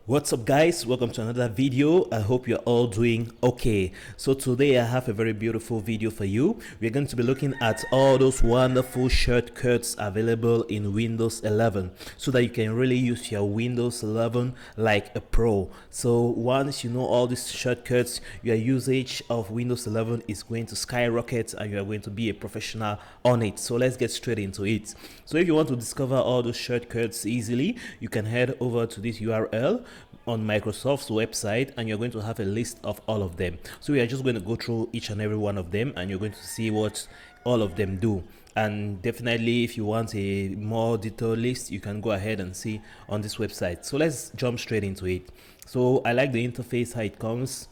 What's up guys, welcome to another video. I hope you're all doing okay. So today I have a very beautiful video for you. We're going to be looking at all those wonderful shortcuts available in Windows 11 so that you can really use your Windows 11 like a pro. So once you know all these shortcuts, your usage of Windows 11 is going to skyrocket and you are going to be a professional on it. So let's get straight into it. So if you want to discover all those shortcuts easily, you can head over to this URL on Microsoft's website and you're going to have a list of all of them. So we are just going to go through each and every one of them and you're going to see what all of them do. And definitely if you want a more detailed list, you can go ahead and see on this website. So let's jump straight into it. So I like the interface, how it comes.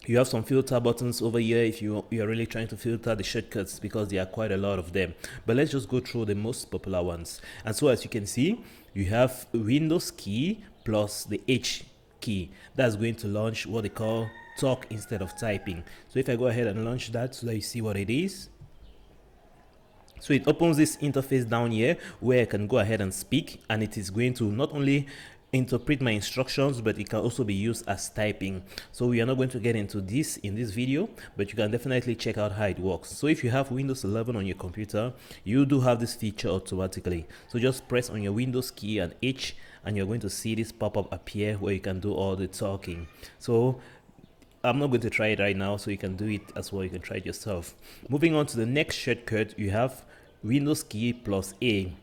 You have some filter buttons over here if you are really trying to filter the shortcuts, because there are quite a lot of them. But let's just go through the most popular ones. And so as you can see, you have Windows key plus the H key. That's going to launch what they call talk instead of typing. So if I go ahead and launch that so that you see what it is. So it opens this interface down here where I can go ahead and speak, and it is going to not only interpret my instructions, but it can also be used as typing. So we are not going to get into this in this video, but you can definitely check out how it works. So if you have Windows 11 on your computer, you do have this feature automatically. So just press on your Windows key and H and you're going to see this pop-up appear where you can do all the talking. So I'm not going to try it right now, so you can do it as well. You can try it yourself. Moving on to the next shortcut, you have Windows key plus A,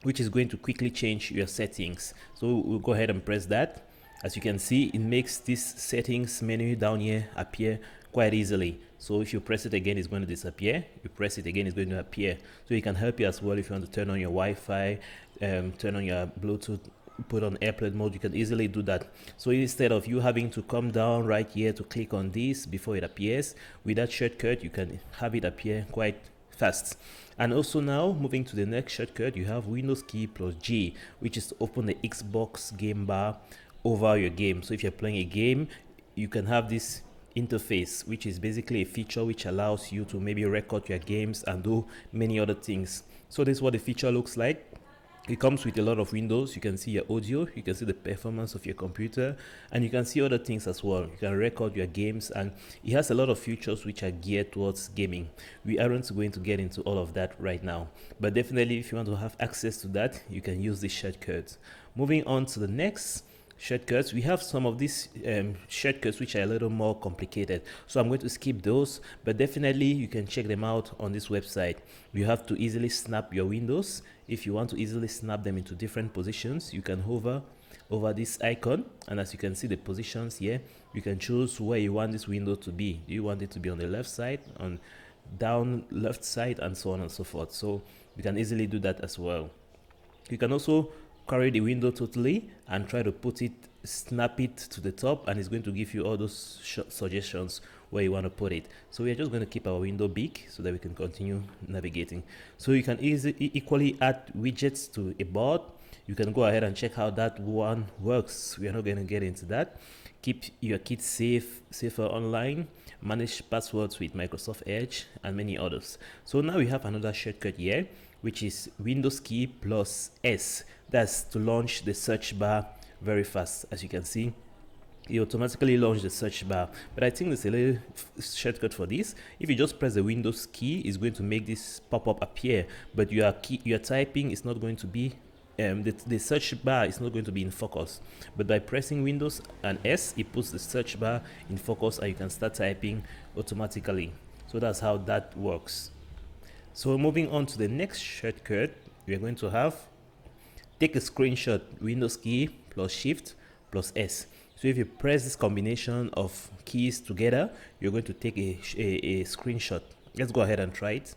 which is going to quickly change your settings. So we'll go ahead and press that. As you can see, it makes this settings menu down here appear quite easily. So if you press it again, it's going to disappear. You press it again, it's going to appear. So it can help you as well if you want to turn on your Wi-Fi, turn on your Bluetooth, put on airplane mode. You can easily do that. So instead of you having to come down right here to click on this before it appears, with that shortcut you can have it appear quite fast. And also now moving to the next shortcut, you have Windows key plus G, which is to open the Xbox game bar over your game. So if you're playing a game, you can have this interface, which is basically a feature which allows you to maybe record your games and do many other things. So this is what the feature looks like. It comes with a lot of windows. You can see your audio, you can see the performance of your computer, and you can see other things as well. You can record your games, and it has a lot of features which are geared towards gaming. We aren't going to get into all of that right now, but definitely if you want to have access to that, you can use this shortcut. Moving on to the next shortcuts, we have some of these shortcuts which are a little more complicated, so I'm going to skip those, but definitely you can check them out on this website. You have to easily snap your windows. If you want to easily snap them into different positions, you can hover over this icon, and as you can see the positions here, you can choose where you want this window to be. Do you want it to be on the left side, on down left side, and so on and so forth. So you can easily do that as well. You can also carry the window totally and try to put it, snap it to the top, and it's going to give you all those suggestions where you want to put it. So we are just going to keep our window big so that we can continue navigating. So you can equally add widgets to a board. You can go ahead and check how that one works. We are not going to get into that. Keep your kids safer online, manage passwords with Microsoft Edge, and many others. So now we have another shortcut here, which is Windows key plus S. That's to launch the search bar very fast. As you can see, it automatically launch the search bar, but I think there's a little shortcut for this. If you just press the Windows key, it's going to make this pop-up appear, but your typing is not going to be the search bar is not going to be in focus. But by pressing Windows and S, it puts the search bar in focus and you can start typing automatically. So that's how that works. So moving on to the next shortcut, we are going to have take a screenshot, Windows key plus Shift plus S. So if you press this combination of keys together, you're going to take a screenshot. Let's go ahead and try it.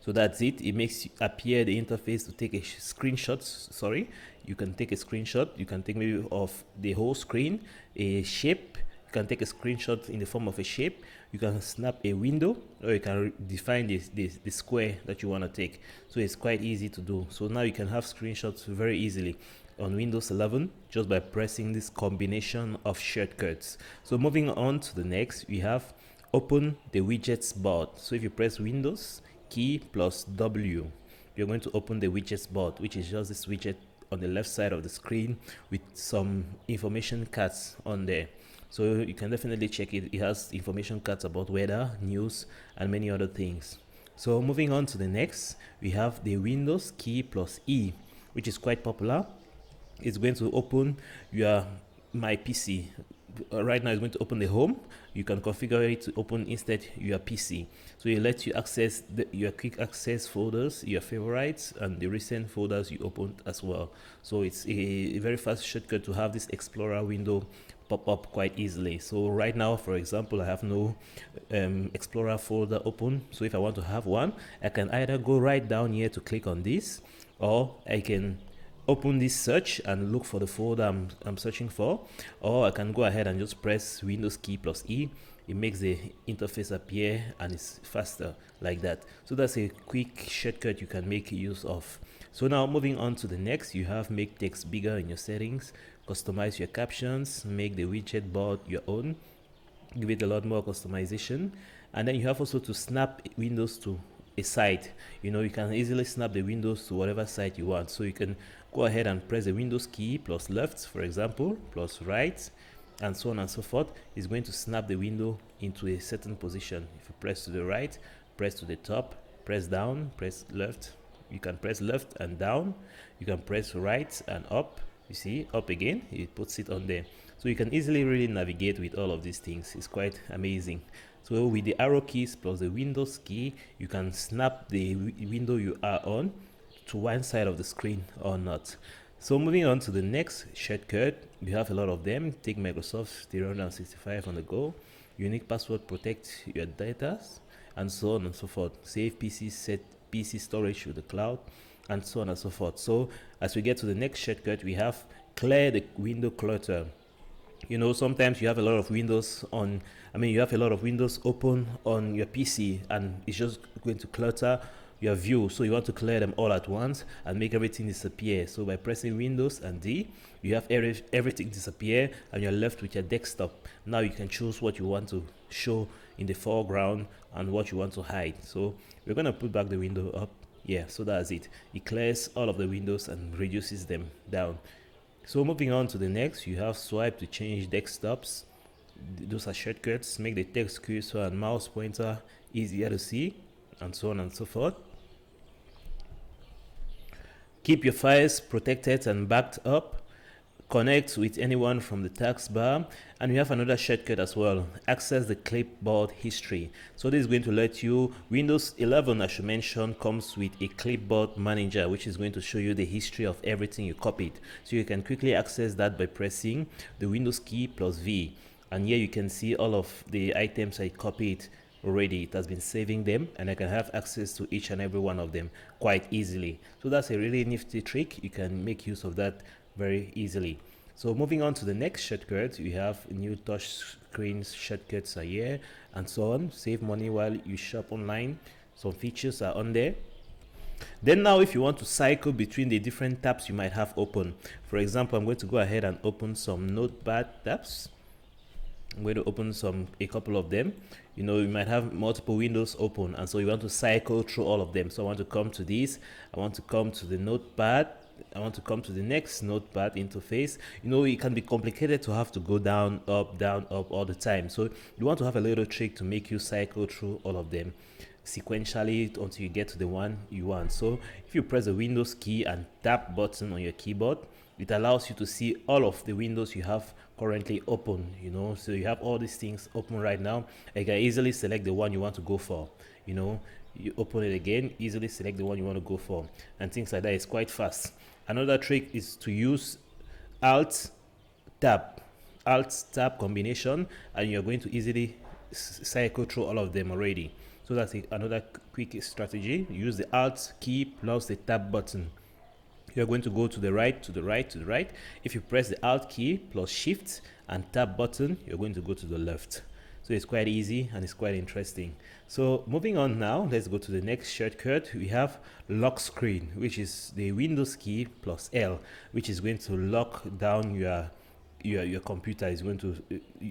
So that's it. It makes appear the interface to take a screenshot. Sorry, you can take a screenshot. You can take maybe of the whole screen, a shape. You can take a screenshot in the form of a shape. You can snap a window, or you can define the square that you want to take. So it's quite easy to do. So now you can have screenshots very easily on Windows 11 just by pressing this combination of shortcuts. So moving on to the next, we have open the widgets board. So if you press Windows key plus W, you're going to open the widgets board, which is just this widget on the left side of the screen with some information cards on there. So you can definitely check it. It has information cards about weather, news, and many other things. So moving on to the next, we have the Windows key plus E, which is quite popular. It's going to open your My PC. Right now it's going to open the home. You can configure it to open instead your PC. So it lets you access your quick access folders, your favorites, and the recent folders you opened as well. So it's a very fast shortcut to have this Explorer window pop up quite easily. So right now, for example, I have no Explorer folder open. So if I want to have one, I can either go right down here to click on this, or I can open this search and look for the folder I'm searching for, or I can go ahead and just press Windows key plus E. It makes the interface appear and it's faster like that. So that's a quick shortcut you can make use of. So now moving on to the next, you have make text bigger in your settings, customize your captions, make the widget board your own, give it a lot more customization, and then you have also to snap windows to a site. You know, you can easily snap the windows to whatever site you want. So you can go ahead and press the Windows key plus left, for example, plus right, and so on and so forth. It's going to snap the window into a certain position. If you press to the right, press to the top, press down, press left. You can press left and down. You can press right and up. You see, up again, it puts it on there. So you can easily really navigate with all of these things. It's quite amazing. So with the arrow keys plus the Windows key, you can snap the window you are on to one side of the screen or not. So moving on to the next shortcut, you have a lot of them. Take Microsoft 365 on the go, unique password, protect your data, and so on and so forth. Save PC, set PC storage to the cloud, and so on and so forth. So as we get to the next shortcut, we have clear the window clutter. You know, sometimes you have a lot of windows on, you have a lot of windows open on your PC and it's just going to clutter your view. So you want to clear them all at once and make everything disappear. So by pressing Windows and D, you have everything disappear and you're left with your desktop. Now you can choose what you want to show in the foreground and what you want to hide. So we're going to put back the window up. Yeah, so that's it. It clears all of the windows and reduces them down. So moving on to the next, you have swipe to change desktops. Those are shortcuts. Make the text cursor and mouse pointer easier to see, and so on and so forth. Keep your files protected and backed up. Connect with anyone from the taskbar, and we have another shortcut as well. Access the clipboard history. So this is going to let you, Windows 11 as you mentioned comes with a clipboard manager, which is going to show you the history of everything you copied. So you can quickly access that by pressing the Windows key plus V, and here you can see all of the items I copied already. It has been saving them and I can have access to each and every one of them quite easily. So that's a really nifty trick. You can make use of that very easily. So moving on to the next shortcut, we have new touch screen shortcuts are here and so on. Save money while you shop online. Some features are on there. Then now if you want to cycle between the different tabs you might have open, for example, I'm going to go ahead and open some notepad tabs. I'm going to open a couple of them. You know, you might have multiple windows open and so you want to cycle through all of them. So I want to come to this, I want to come to the notepad, I want to come to the next notepad interface. You know, it can be complicated to have to go down, up all the time. So you want to have a little trick to make you cycle through all of them sequentially until you get to the one you want. So if you press the Windows key and tap button on your keyboard, it allows you to see all of the windows you have currently open. You know, so you have all these things open right now. You can easily select the one you want to go for. You know, you open it again, easily select the one you want to go for, and things like that. It's quite fast. Another trick is to use alt tab combination, and you're going to easily cycle through all of them already. So that's another quick strategy. Use the alt key plus the tab button. You're going to go to the right, to the right, to the right. If you press the alt key plus shift and tab button, you're going to go to the left. So it's quite easy and it's quite interesting. So moving on now, let's go to the next shortcut. We have lock screen, which is the Windows key plus L, which is going to lock down your your computer is going to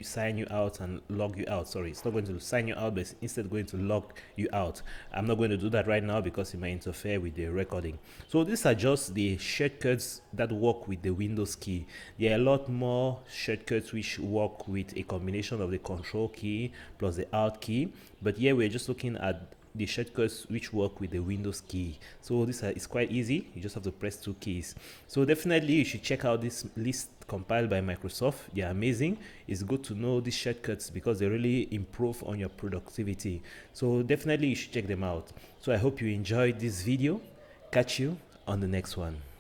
sign you out and log you out. Sorry, it's not going to sign you out, but it's instead going to log you out. I'm not going to do that right now because it might interfere with the recording. So these are just the shortcuts that work with the Windows key. There are a lot more shortcuts which work with a combination of the control key plus the alt key, but here we're just looking at the shortcuts which work with the Windows key. So this is quite easy. You just have to press 2 keys. So definitely you should check out this list compiled by Microsoft. They're amazing. It's good to know these shortcuts because they really improve on your productivity. So definitely you should check them out. So I hope you enjoyed this video. Catch you on the next one.